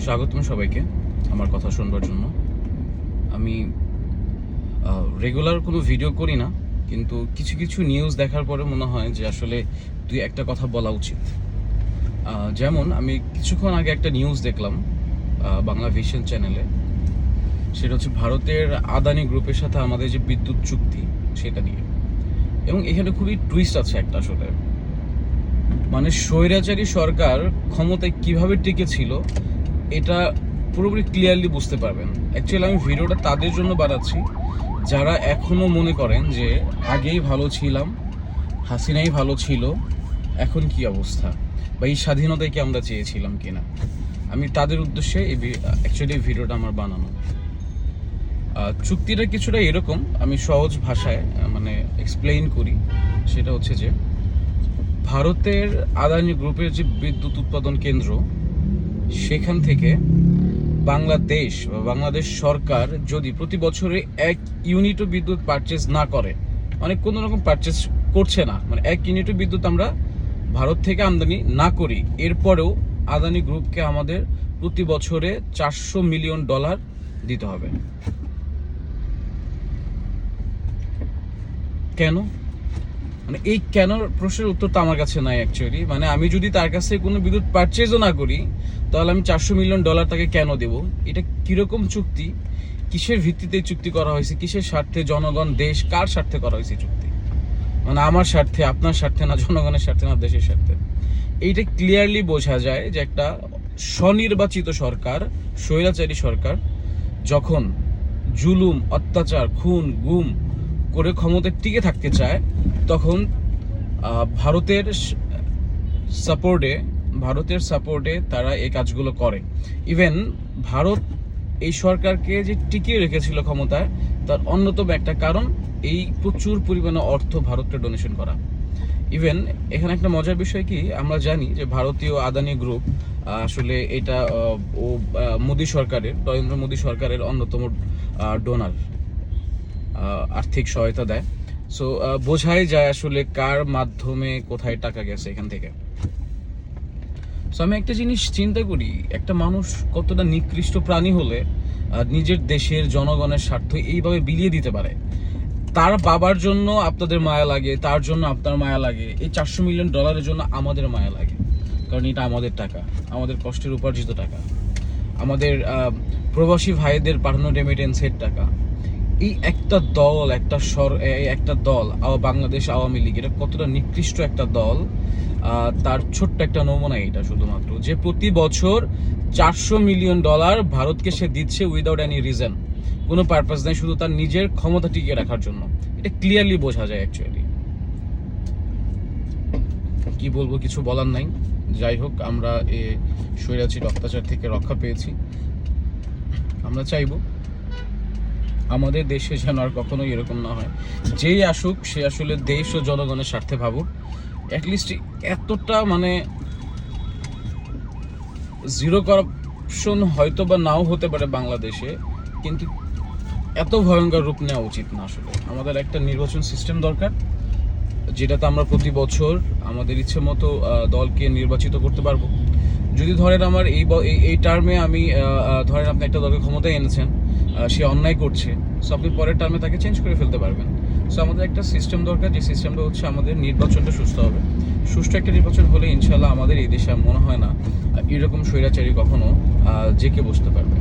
স্বাগতম সবাইকে আমার কথা শুনবার জন্য। আমি রেগুলার কোনো ভিডিও করি না, কিন্তু কিছু কিছু নিউজ দেখার পরে মনে হয় যে আসলে দুই একটা কথা বলা উচিত। যেমন আমি কিছুক্ষণ আগে একটা নিউজ দেখলাম বাংলা ভিশন চ্যানেলে। সেটা হচ্ছে ভারতের আদানি গ্রুপের সাথে আমাদের যে বিদ্যুৎ চুক্তি সেটা নিয়ে, এবং এখানে খুবই টুইস্ট আছে একটা। আসলে মানে স্বৈরাচারী সরকার ক্ষমতায় কিভাবে টিকেছিল এটা পুরোপুরি ক্লিয়ারলি বুঝতে পারবেন। অ্যাকচুয়ালি আমি ভিডিওটা তাদের জন্য বানাচ্ছি যারা এখনো মনে করেন যে আগেই ভালো ছিলাম, হাসিনাই ভালো ছিল, এখন কি অবস্থা, বা এই স্বাধীনতায় কি আমরা চেয়েছিলাম কিনা। আমি তাদের উদ্দেশ্যে অ্যাকচুয়ালি এই ভিডিওটা আমার বানানো। চুক্তিটা কিছুটা এরকম, আমি সহজ ভাষায় মানে এক্সপ্লেইন করি। সেটা হচ্ছে যে ভারতের আদানি গ্রুপের যে বিদ্যুৎ উৎপাদন কেন্দ্র, সেখান থেকে বাংলাদেশ বা বাংলাদেশ সরকার যদি প্রতি বছরে 1 ইউনিটও বিদ্যুৎ পারচেজ না করে, মানে কোনো রকম পারচেজ করছে না, মানে 1 ইউনিটও বিদ্যুৎ আমরা ভারত থেকে আমদানি না করি, এরপরেও আদানি গ্রুপকে আমাদের প্রতি বছরে $400 মিলিয়ন দিতে হবে। কেন? মানে এই কেন প্রশ্নের উত্তর তো আমার কাছে নাই অ্যাকচুয়ালি। মানে আমি যদি তার কাছে কোনো বিদ্যুৎ পারচেজও না করি, তাহলে আমি $400 মিলিয়ন তাকে কেন দেব? এটা কিরকম চুক্তি? কিসের ভিত্তিতে চুক্তি করা হয়েছে? কিসের স্বার্থে? জনগণ, দেশ, কার স্বার্থে করা হয়েছে চুক্তি? মানে আমার স্বার্থে, আপনার স্বার্থে না, জনগণের স্বার্থে না, দেশের স্বার্থে? এইটা ক্লিয়ারলি বোঝা যায় যে একটা স্বনির্বাচিত সরকার, স্বৈরাচারী সরকার যখন জুলুম, অত্যাচার, খুন, গুম করে ক্ষমতায় টিকে থাকতে চায়, তখন ভারতের সাপোর্টে তারা এই কাজগুলো করে। ইভেন ভারত এই সরকারকে যে টিকিয়ে রেখেছিল ক্ষমতায়, তার অন্যতম একটা কারণ এই প্রচুর পরিমাণে অর্থ ভারতকে ডোনেশন করা। ইভেন এখানে একটা মজার বিষয় কি, আমরা জানি যে ভারতীয় আদানি গ্রুপ আসলে এটা মোদী সরকারের, নরেন্দ্র মোদী সরকারের অন্যতম ডোনার, আর্থিক সহায়তা দেয়। সো বোঝাই যায় আসলে কার মাধ্যমে কোথায় টাকা গেছে এখান থেকে। সো আমি একটা জিনিস চিন্তা করি, একটা মানুষ কতটা নিকৃষ্ট প্রাণী হলে নিজের দেশের জনগণের স্বার্থ এইভাবে বিলিয়ে দিতে পারে। তার বাবার জন্য আপনাদের মায়া লাগে, তার জন্য আপনার মায়া লাগে, এই $400 মিলিয়ন জন্য আমাদের মায়া লাগে, কারণ এটা আমাদের টাকা, আমাদের কষ্টের উপার্জিত টাকা, আমাদের প্রবাসী ভাইদের পাঠানো রেমিটেন্সের টাকা। এই একটা দল বাংলাদেশ আওয়ামী লীগ, এটা কতটা নিকৃষ্ট একটা দল, তার ছোট্ট একটা নমুনা এটা, শুধুমাত্র যে প্রতি বছর $400 মিলিয়ন ভারতকে সে দিচ্ছে উইদাউট এনি রিজন, কোনো পারপাস নেই, শুধু তার নিজের ক্ষমতা টিকিয়ে রাখার জন্য। এটা ক্লিয়ারলি বোঝা যায় অ্যাকচুয়ালি। কি বলবো, কিছু বলার নাই। যাই হোক, আমরা এই স্বৈরাচারী অত্যাচার থেকে রক্ষা পেয়েছি। আমরা চাইবো আমাদের দেশে যেন আর কখনো এরকম না হয়। যেই আসুক সে আসলে দেশ ও জনগণের স্বার্থে ভাবুক। অ্যাটলিস্ট এতটা মানে জিরো করাপশন হয়তো বা নাও হতে পারে বাংলাদেশে, কিন্তু এত ভয়ঙ্কর রূপ নেওয়া উচিত না। আসলে আমাদের একটা নির্বাচন সিস্টেম দরকার, যেটাতে আমরা প্রতি বছর আমাদের ইচ্ছে মতো দলকে নির্বাচিত করতে পারবো। যদি ধরেন আমার এই টার্মে আমি ধরেন আপনি একটা দলকে ক্ষমতায় এনেছেন, সে অন্যায় করছে, সো আপনি পরের টার্মে তাকে চেঞ্জ করে ফেলতে পারবেন। সো আমাদের একটা সিস্টেম দরকার, যে সিস্টেমটা হচ্ছে আমাদের নির্বাচনটা সুস্থ হবে। সুষ্ঠু একটা নির্বাচন হলে ইনশাল্লাহ আমাদের এই দেশে মনে হয় না এরকম স্বৈরাচারী কখনো জেকে বসতে পারবে।